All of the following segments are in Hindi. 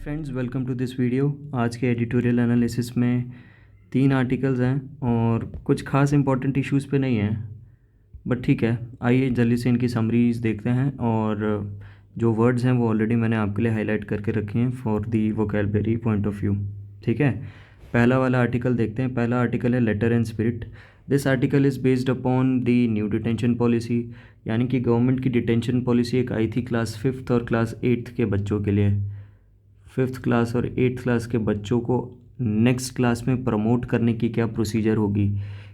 Friends, welcome to this video. आज के एडिटोरियल एनालिसिस में 3 आर्टिकल्स हैं और कुछ खास इंपॉर्टेंट इश्यूज़ पे नहीं हैं, बट ठीक है। आइए जल्दी से इनकी समरीज देखते हैं। और जो वर्ड्स हैं वो ऑलरेडी मैंने आपके लिए हाईलाइट करके रखे हैं for the vocabulary point of view. ठीक है, पहला वाला आर्टिकल देखते हैं। पहला आर्टिकल है letter and spirit. This article is based upon the new detention policy, यानी कि गवर्नमेंट की डिटेंशन पॉलिसी एक आई थी क्लास 5th और क्लास 8th के बच्चों के लिए। 5th क्लास और 8th क्लास के बच्चों को नेक्स्ट क्लास में प्रमोट करने की क्या प्रोसीजर होगी,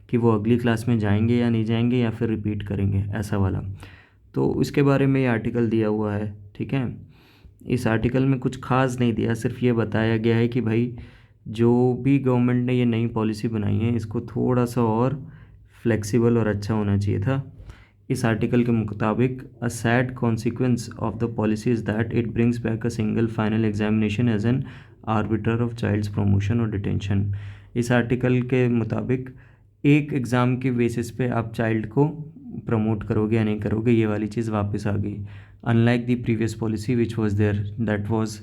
कि वो अगली क्लास में जाएंगे या नहीं जाएंगे या फिर रिपीट करेंगे, ऐसा वाला। तो इसके बारे में ये आर्टिकल दिया हुआ है। ठीक है, इस आर्टिकल में कुछ खास नहीं दिया, सिर्फ ये बताया गया है कि भाई जो भी गवर्नमेंट ने ये नई पॉलिसी बनाई है इसको थोड़ा सा और फ्लेक्सिबल और अच्छा होना चाहिए था। इस आर्टिकल के मुताबिक a sad consequence of the policy is that it brings back a single final examination as an arbiter of child's promotion और डिटेंशन। इस आर्टिकल के मुताबिक एक एग्ज़ाम के बेसिस पे आप चाइल्ड को प्रमोट करोगे या नहीं करोगे, ये वाली चीज़ वापस आ गई। Unlike the previous policy which was there, that was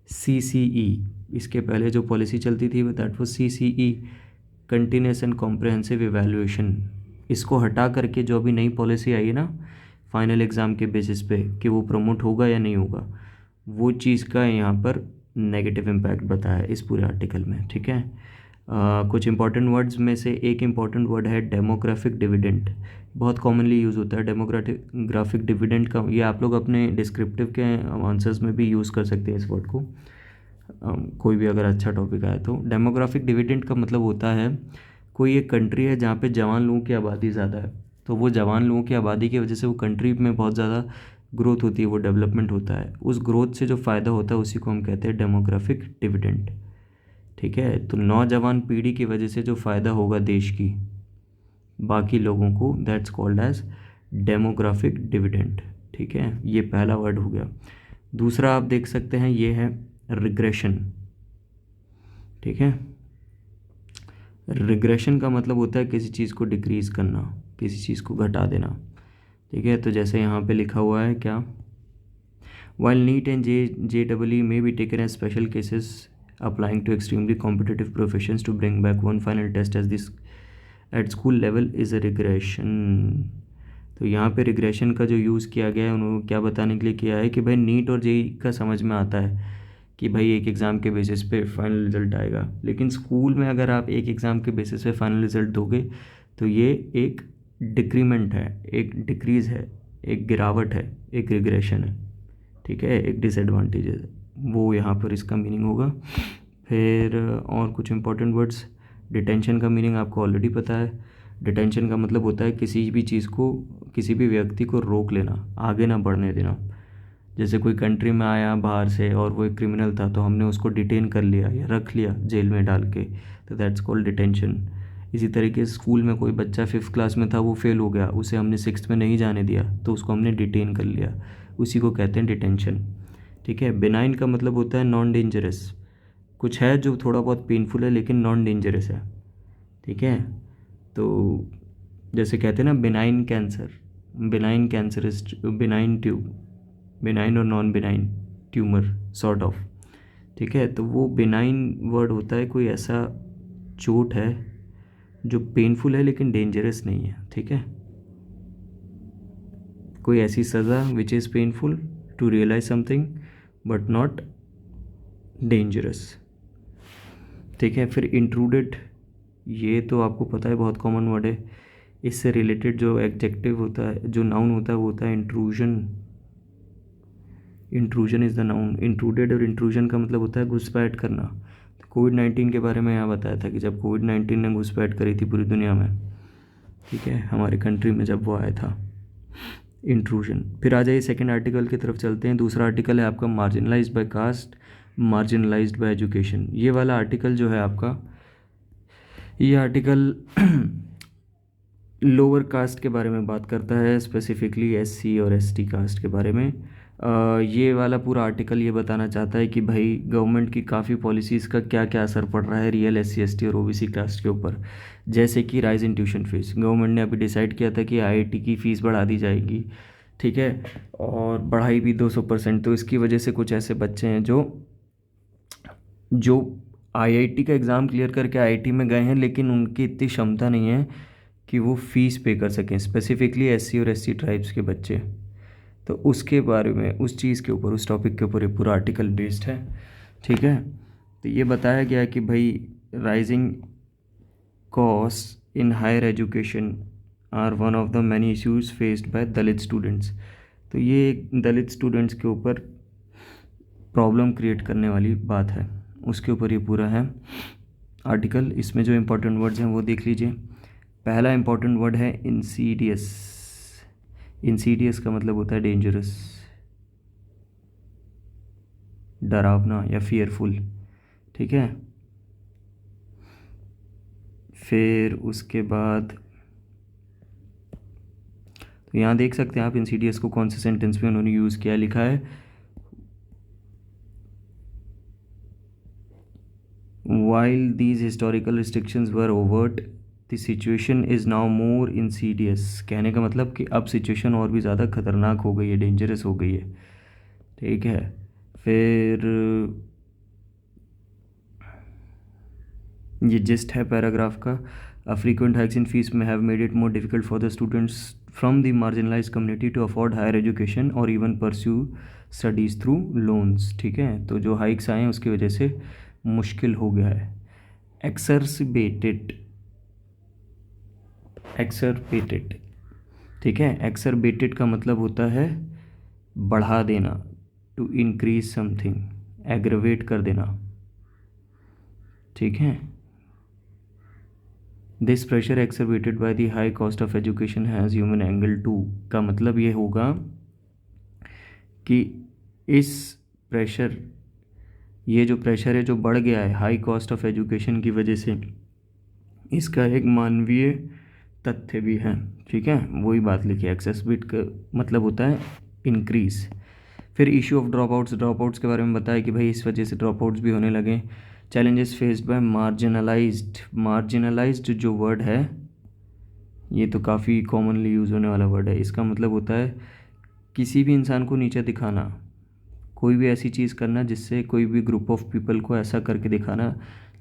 CCE। इसके पहले जो पॉलिसी चलती थी वो that was CCE, continuous and comprehensive evaluation. इसको हटा करके जो अभी नई पॉलिसी आई है ना फाइनल एग्ज़ाम के बेसिस पे कि वो प्रमोट होगा या नहीं होगा, वो चीज़ का यहाँ पर नेगेटिव इम्पैक्ट बताया है इस पूरे आर्टिकल में। ठीक है, कुछ इंपॉर्टेंट वर्ड्स में से एक इम्पॉर्टेंट वर्ड है डेमोग्राफिक डिविडेंड। बहुत कॉमनली यूज़ होता है डेमोग्राफिक डिविडेंड का। ये आप लोग अपने डिस्क्रिप्टिव के आंसर्स में भी यूज़ कर सकते हैं इस वर्ड को, कोई भी अगर अच्छा टॉपिक आए तो। डेमोग्राफिक डिविडेंड का मतलब होता है कोई एक कंट्री है जहाँ पे जवान लोगों की आबादी ज़्यादा है, तो वो जवान लोगों की आबादी की वजह से वो कंट्री में बहुत ज़्यादा ग्रोथ होती है, वो डेवलपमेंट होता है। उस ग्रोथ से जो फ़ायदा होता है उसी को हम कहते हैं डेमोग्राफिक डिविडेंड। ठीक है, तो नौजवान पीढ़ी की वजह से जो फ़ायदा होगा देश की बाकी लोगों को, that's called as demographic dividend. ठीक है, ये पहला वर्ड हो गया। दूसरा आप देख सकते हैं ये है रिग्रेशन। ठीक है, रिग्रेशन का मतलब होता है किसी चीज़ को डिक्रीज़ करना, किसी चीज़ को घटा देना। ठीक है, तो जैसे यहाँ पे लिखा हुआ है क्या, while neat and JEE may be taken as special cases applying to extremely competitive professions to bring back one final test as this at school level is a regression। तो यहाँ पे रिग्रेशन का जो यूज़ किया गया है उन्होंने क्या बताने के लिए किया है कि भाई नीट और जेई का समझ में आता है कि भाई एक एग्ज़ाम के बेसिस पे फाइनल रिज़ल्ट आएगा, लेकिन स्कूल में अगर आप एक एग्ज़ाम के बेसिस पे फाइनल रिज़ल्ट दोगे तो ये एक डिक्रीमेंट है, एक डिक्रीज़ है, एक गिरावट है, एक रिग्रेशन है। ठीक है, एक डिसएडवांटेज है, वो यहाँ पर इसका मीनिंग होगा। फिर और कुछ इंपॉर्टेंट वर्ड्स, डिटेंशन का मीनिंग आपको ऑलरेडी पता है। डिटेंशन का मतलब होता है किसी भी चीज़ को, किसी भी व्यक्ति को रोक लेना, आगे ना बढ़ने देना। जैसे कोई कंट्री में आया बाहर से और वो एक क्रिमिनल था तो हमने उसको डिटेन कर लिया या रख लिया जेल में डाल के, तो दैट्स कॉल्ड डिटेंशन। इसी तरीके से स्कूल में कोई बच्चा 5th क्लास में था, वो फेल हो गया, उसे हमने 6th में नहीं जाने दिया तो उसको हमने डिटेन कर लिया, उसी को कहते हैं डिटेंशन। ठीक है, बिनाइन का मतलब होता है नॉन डेंजरस, कुछ है जो थोड़ा बहुत पेनफुल है लेकिन नॉन डेंजरस है। ठीक है, तो जैसे कहते हैं ना benign cancer, benign cancerous, benign tube, benign और non benign tumour sort of. ठीक है, तो वो बिनाइन वर्ड होता है कोई ऐसा चोट है जो पेनफुल है लेकिन डेंजरस नहीं है। ठीक है, कोई ऐसी सज़ा which is painful to realise something but not dangerous. ठीक है, फिर इंट्रूडेड, ये तो आपको पता है बहुत कॉमन वर्ड है। इससे रिलेटेड जो एडजेक्टिव होता है, जो नाउन होता है वो होता है intrusion. Intrusion is the noun. Intruded और इंट्रूजन का मतलब होता है घुसपैठ करना। तो कोविड-19 के बारे में यहाँ बताया था कि जब कोविड-19 ने घुसपैठ करी थी पूरी दुनिया में, ठीक है, हमारे कंट्री में जब वो आया था, इंट्रूजन। फिर आ जाइए सेकंड आर्टिकल की तरफ चलते हैं। दूसरा आर्टिकल है आपका marginalised by caste, marginalised by education. ये वाला आर्टिकल जो है आपका, ये आर्टिकल लोअर कास्ट के बारे में बात करता है, स्पेसिफिकली SC और ST कास्ट के बारे में। ये वाला पूरा आर्टिकल ये बताना चाहता है कि भाई गवर्नमेंट की काफ़ी पॉलिसीज़ का क्या क्या असर पड़ रहा है रियल SC ST और OBC कास्ट के ऊपर। जैसे कि rise in tuition fees, government ने अभी डिसाइड किया था कि IIT की फ़ीस बढ़ा दी जाएगी। ठीक है, और बढ़ाई भी 200%। तो इसकी वजह से कुछ ऐसे बच्चे हैं जो जो आईआईटी का एग्ज़ाम क्लियर करके आईआईटी में गए हैं लेकिन उनकी इतनी क्षमता नहीं है कि वो फ़ीस पे कर सकें, स्पेसिफिकली एससी और एसटी ट्राइब्स के बच्चे। तो उसके बारे में, उस चीज़ के ऊपर, उस टॉपिक के ऊपर ये पूरा आर्टिकल बेस्ड है। ठीक है, तो ये बताया गया है कि भाई rising cost in higher education are one of the many issues faced by Dalit students. तो ये एक दलित स्टूडेंट्स के ऊपर प्रॉब्लम क्रिएट करने वाली बात है, उसके ऊपर ये पूरा है आर्टिकल। इसमें जो इम्पोर्टेंट वर्ड्स हैं वो देख लीजिए। पहला इम्पोर्टेंट वर्ड है इंसीडियस। इंसीडियस का मतलब होता है डेंजरस, डरावना या फियरफुल। ठीक है, फिर उसके बाद तो यहाँ देख सकते हैं आप इंसीडियस को कौन से सेंटेंस में उन्होंने यूज़ किया, लिखा है while these historical restrictions were overt the situation is now more Insidious. कहने का मतलब कि अब सिचुएशन और भी ज़्यादा खतरनाक हो गई है, डेंजरस हो गई है। ठीक है, फिर ये जिस्ट है पैराग्राफ का। फ्रीक्वेंट हाइक्स इन फीस में have made it more difficult for the students from the marginalise community to afford higher education और even pursue studies through loans. ठीक है, तो जो हाइक्स आए हैं उसकी वजह से मुश्किल हो गया है। एक्सरबेटेड, एक्सरबेटेड, ठीक है, एक्सरबेटेड का मतलब होता है बढ़ा देना, टू इंक्रीज समथिंग, एग्रवेट कर देना। ठीक है, this pressure exacerbated by the high cost of education has human angle too. का मतलब ये होगा कि इस प्रेशर, ये जो प्रेशर है जो बढ़ गया है हाई कॉस्ट ऑफ एजुकेशन की वजह से, इसका एक मानवीय तथ्य भी है। ठीक है, वही बात लिखी है, एक्सेसबिट का मतलब होता है इंक्रीज। फिर issue of drop outs, drop outs के बारे में बताया कि भाई इस वजह से ड्रॉप आउट्स भी होने लगे। Challenges faced by marginalised, marginalised जो वर्ड है ये तो काफ़ी कॉमनली यूज़ होने वाला वर्ड है। इसका मतलब होता है किसी भी इंसान को नीचा दिखाना, कोई भी ऐसी चीज़ करना जिससे कोई भी ग्रुप ऑफ पीपल को ऐसा करके दिखाना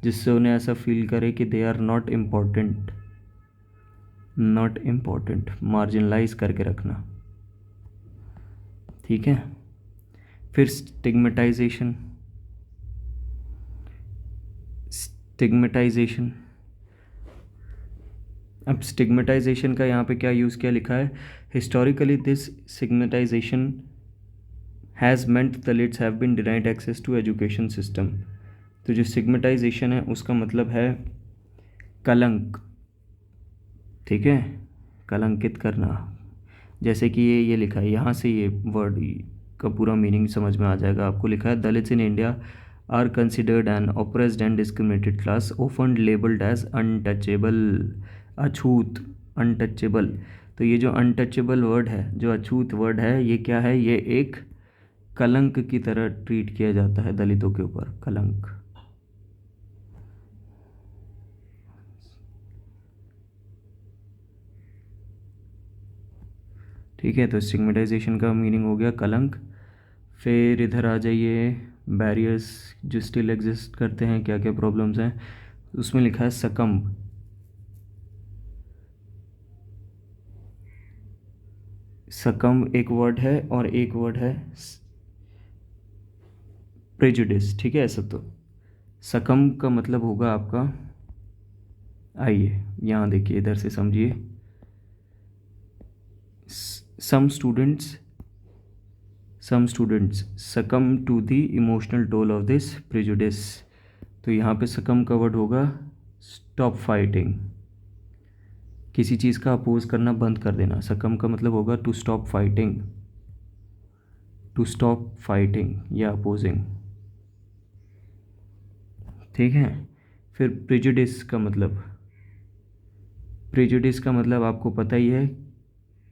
जिससे उन्हें ऐसा फील करे कि they are not important, not important, marginalise करके रखना। ठीक है, फिर स्टिग्मेटाइजेशन, स्टिग्मेटाइजेशन। अब स्टिग्मेटाइजेशन का यहाँ पे क्या यूज़ किया, लिखा है historically this stigmatisation has meant Dalits have been denied access to education system. तो जो स्टिग्मेटाइजेशन है उसका मतलब है कलंक। ठीक है, कलंकित करना। जैसे कि ये लिखा है, यहाँ से ये वर्ड का पूरा मीनिंग समझ में आ जाएगा आपको। लिखा है Dalits in India are considered an oppressed and discriminated class often labelled as untouchable, अछूत, अनटचेबल। तो ये जो अनटचेबल वर्ड है, जो अछूत वर्ड है, ये क्या है, ये एक कलंक की तरह ट्रीट किया जाता है दलितों के ऊपर, कलंक। ठीक है, तो स्टिग्मेटाइजेशन का मीनिंग हो गया कलंक। फिर इधर आ जाइए, बैरियर्स जो स्टिल एग्जिस्ट करते हैं, क्या क्या प्रॉब्लम्स हैं, उसमें लिखा है सकम्ब। सकम्ब एक वर्ड है और एक वर्ड है प्रेजुडिस। ठीक है, ऐसा तो सकम्ब का मतलब होगा आपका, आइए यहाँ देखिए, इधर से समझिए। Some students succumb to the emotional toll of this prejudice। तो यहाँ पे succumb का वर्ड होगा स्टॉप फाइटिंग, किसी चीज़ का अपोज करना बंद कर देना। succumb का मतलब होगा to stop fighting, to stop fighting या अपोजिंग। ठीक है, फिर प्रेजुडिस का मतलब आपको पता ही है,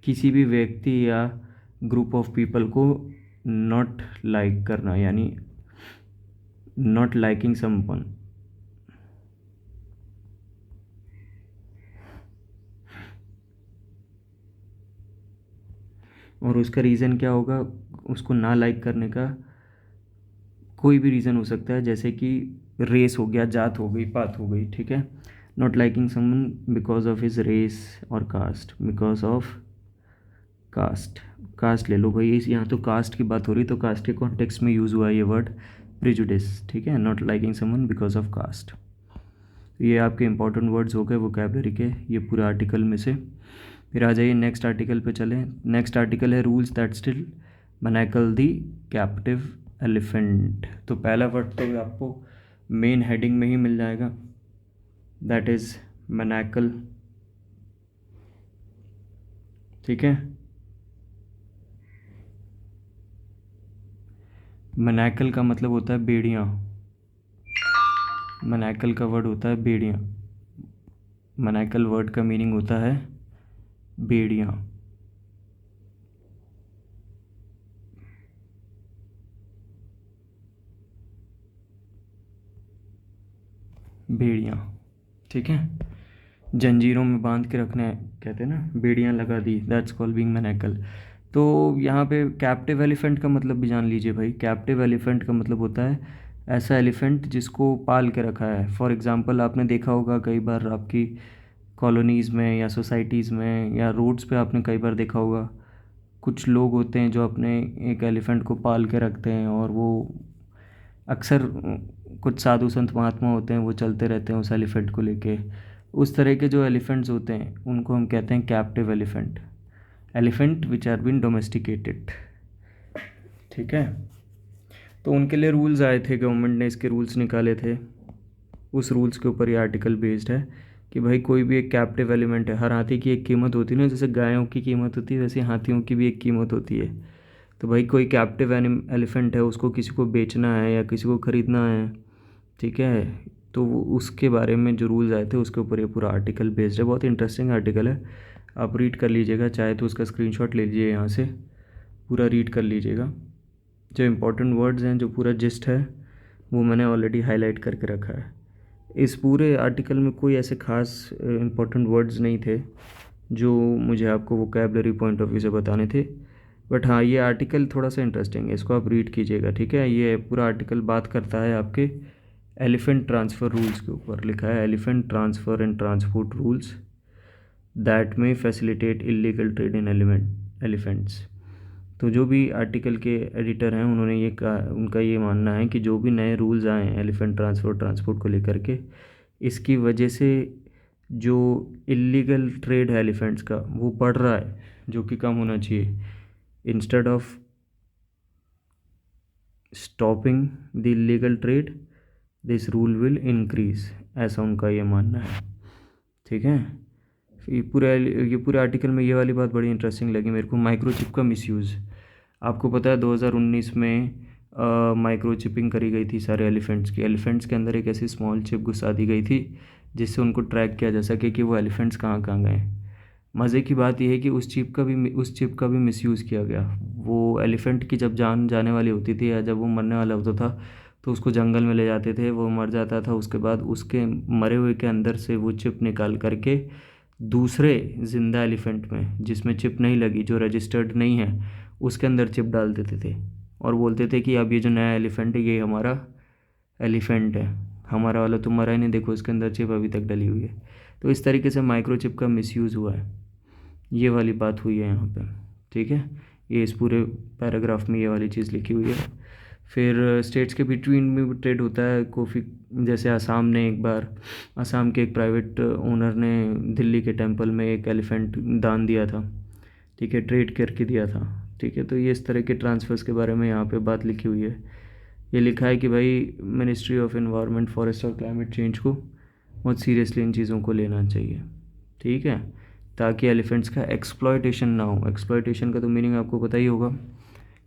किसी भी व्यक्ति या ग्रुप ऑफ पीपल को नॉट लाइक करना, यानी नॉट लाइकिंग समवन। और उसका रीज़न क्या होगा, उसको ना लाइक करने का कोई भी रीज़न हो सकता है, जैसे कि रेस हो गया, जात हो गई, पात हो गई, ठीक है। Not liking someone because of his race और caste, because of caste. Caste ले लो भाई, इस यहाँ तो कास्ट की बात हो रही, तो कास्ट के कॉन्टेक्स्ट में यूज़ हुआ है ये वर्ड प्रिजुडिस, ठीक है। Not liking someone because of caste. ये आपके इंपॉर्टेंट वर्ड्स हो गए वोकेबलरी के ये पूरे आर्टिकल में से। फिर आ जाइए नेक्स्ट आर्टिकल पे चलें। नेक्स्ट आर्टिकल है rules that still manacle the captive elephant. तो पहला वर्ड तो आपको मेन हेडिंग में ही मिल जाएगा, दैट इज़ मैनेकल, ठीक है। मैनेकल का मतलब होता है बेड़ियाँ, मैनेकल का वर्ड होता है बेड़ियाँ, मैनेकल वर्ड का मीनिंग होता है बेड़ियाँ। बेड़ियाँ, ठीक है। जंजीरों में बांध के रखने कहते हैं ना, बेड़ियाँ लगा दी, दैट्स कॉल्ड बीइंग मैनेकल। तो यहाँ पे कैप्टिव एलिफेंट का मतलब भी जान लीजिए भाई। कैप्टिव एलिफेंट का मतलब होता है ऐसा एलिफेंट जिसको पाल के रखा है। फॉर एग्ज़ाम्पल आपने देखा होगा कई बार आपकी कॉलोनीज़ में या सोसाइटीज़ में या रोड्स पे आपने कई बार देखा होगा, कुछ लोग होते हैं जो अपने एक एलिफेंट को पाल के रखते हैं, और वो अक्सर कुछ साधु संत महात्मा होते हैं वो चलते रहते हैं उस एलिफेंट को लेके। उस तरह के जो एलिफेंट्स होते हैं उनको हम कहते हैं captive elephant, elephant which are been domesticated, ठीक है। तो उनके लिए रूल्स आए थे, गवर्नमेंट ने इसके रूल्स निकाले थे, उस रूल्स के ऊपर ये आर्टिकल बेस्ड है कि भाई कोई भी एक कैप्टिव एलिमेंट है, हर हाथी की एक कीमत होती है ना, जैसे गायों की कीमत होती है वैसे हाथियों की भी एक कीमत होती है। तो भाई कोई कैप्टिव एलिफेंट है, उसको किसी को बेचना है या किसी को ख़रीदना है, ठीक है, तो वो उसके बारे में जो रूल्स आए थे उसके ऊपर ये पूरा आर्टिकल बेस्ड है। बहुत इंटरेस्टिंग आर्टिकल है, आप रीड कर लीजिएगा, चाहे तो उसका स्क्रीनशॉट ले लीजिए, यहाँ से पूरा रीड कर लीजिएगा। जो इम्पोर्टेंट वर्ड्स हैं, जो पूरा जिस्ट है, वो मैंने ऑलरेडी हाईलाइट करके रखा है। इस पूरे आर्टिकल में कोई ऐसे खास इम्पोर्टेंट वर्ड्स नहीं थे जो मुझे आपको वोकैबलरी पॉइंट ऑफ व्यू से बताने थे, बट हाँ ये आर्टिकल थोड़ा सा इंटरेस्टिंग है, इसको आप रीड कीजिएगा, ठीक है। ये पूरा आर्टिकल बात करता है आपके एलिफेंट ट्रांसफ़र रूल्स के ऊपर, लिखा है elephant transfer and transport rules that may facilitate illegal trade in elephants. तो जो भी आर्टिकल के एडिटर हैं उन्होंने ये कहा, उनका ये मानना है कि जो भी नए रूल्स आए हैं एलिफेंट ट्रांसपोर्ट को लेकर के, इसकी वजह से जो इलीगल ट्रेड है एलिफेंट्स का वो बढ़ रहा है, जो कि कम होना चाहिए। Instead of stopping the illegal trade this rule will increase, ऐसा उनका ये मानना है, ठीक है। ये पूरे आर्टिकल में ये वाली बात बड़ी इंटरेस्टिंग लगी मेरे को, माइक्रोचिप का मिसयूज़। आपको पता है 2019 में माइक्रोचिपिंग करी गई थी सारे एलिफेंट्स की। एलिफेंट्स के अंदर एक ऐसी स्मॉल चिप घुसा दी गई थी जिससे उनको ट्रैक किया जा सके कि वो एलिफेंट्स कहाँ कहाँ गए। मज़े की बात यह है कि उस चिप का भी मिसयूज़ किया गया। वो एलिफेंट की जब जान जाने वाली होती थी या जब वो मरने वाला होता था तो उसको जंगल में ले जाते थे, वो मर जाता था, उसके बाद उसके मरे हुए के अंदर से वो चिप निकाल करके दूसरे ज़िंदा एलिफेंट में जिसमें चिप नहीं लगी, जो रजिस्टर्ड नहीं है, उसके अंदर चिप डाल देते थे और बोलते थे कि अब ये जो नया एलिफेंट है ये हमारा एलिफेंट है, हमारा वाला तो मरा ही नहीं, देखो इसके अंदर चिप अभी तक डली हुई है। तो इस तरीके से माइक्रोचिप का मिसयूज़ हुआ है, ये वाली बात हुई है यहाँ पे, ठीक है। ये इस पूरे पैराग्राफ में ये वाली चीज़ लिखी हुई है। फिर स्टेट्स के बिटवीन में भी ट्रेड होता है कॉफ़ी, जैसे आसाम ने एक बार, आसाम के एक प्राइवेट ओनर ने दिल्ली के टेंपल में एक एलिफेंट दान दिया था, ठीक है, ट्रेड करके दिया था, ठीक है। तो ये इस तरह के ट्रांसफ़र्स के बारे में यहाँ पे बात लिखी हुई है। ये लिखा है कि भाई मिनिस्ट्री ऑफ एनवायरनमेंट, फॉरेस्ट और क्लाइमेट चेंज को बहुत सीरियसली इन चीज़ों को लेना चाहिए, ठीक है, ताकि एलिफेंट्स का एक्सप्लॉयटेशन ना हो। एक्सप्लॉयटेशन का तो मीनिंग आपको पता ही होगा,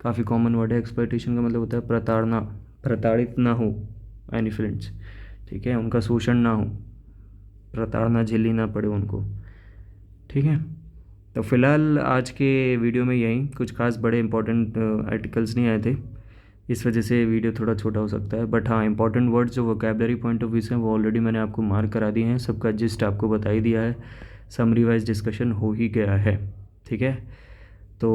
काफ़ी कॉमन वर्ड है। एक्सप्लॉयटेशन का मतलब होता है प्रताड़ना, प्रताड़ित ना हो एलिफेंट्स, ठीक है, उनका शोषण ना हो, प्रताड़ना झेलनी ना पड़े उनको, ठीक है। तो फ़िलहाल आज के वीडियो में यही, कुछ खास बड़े इंपॉर्टेंट आर्टिकल्स नहीं आए थे, इस वजह से वीडियो थोड़ा छोटा हो सकता है, बट हाँ इंपॉर्टेंट वर्ड्स जो वोकैबलरी पॉइंट ऑफ व्यू से हैं वो ऑलरेडी मैंने आपको मार्क करा दिए हैं, सबका जिस्ट आपको बता ही दिया है, समरी वाइज डिस्कशन हो ही गया है, ठीक है। तो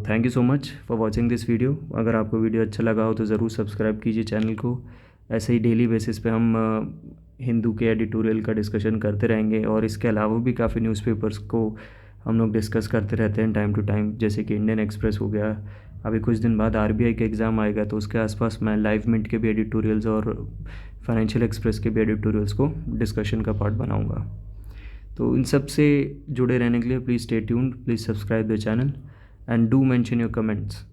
thank you so much for watching this video. अगर आपको वीडियो अच्छा लगा हो तो ज़रूर सब्सक्राइब कीजिए चैनल को, ऐसे ही डेली बेसिस पे हम हिंदू के एडिटोरियल का डिस्कशन करते रहेंगे। और इसके अलावा भी काफ़ी न्यूज़पेपर्स को हम लोग डिस्कस करते रहते हैं टाइम टू टाइम, जैसे कि इंडियन एक्सप्रेस हो गया। अभी कुछ दिन बाद आरबीआई का एग्ज़ाम आएगा, तो उसके आसपास मैं लाइव मिंट के भी एडिटोरियल्स और फाइनेंशियल एक्सप्रेस के भी एडिटोरियल्स को डिस्कशन का पार्ट बनाऊंगा। तो इन सब से जुड़े रहने के लिए please stay tuned, please subscribe the channel and do mention your comments.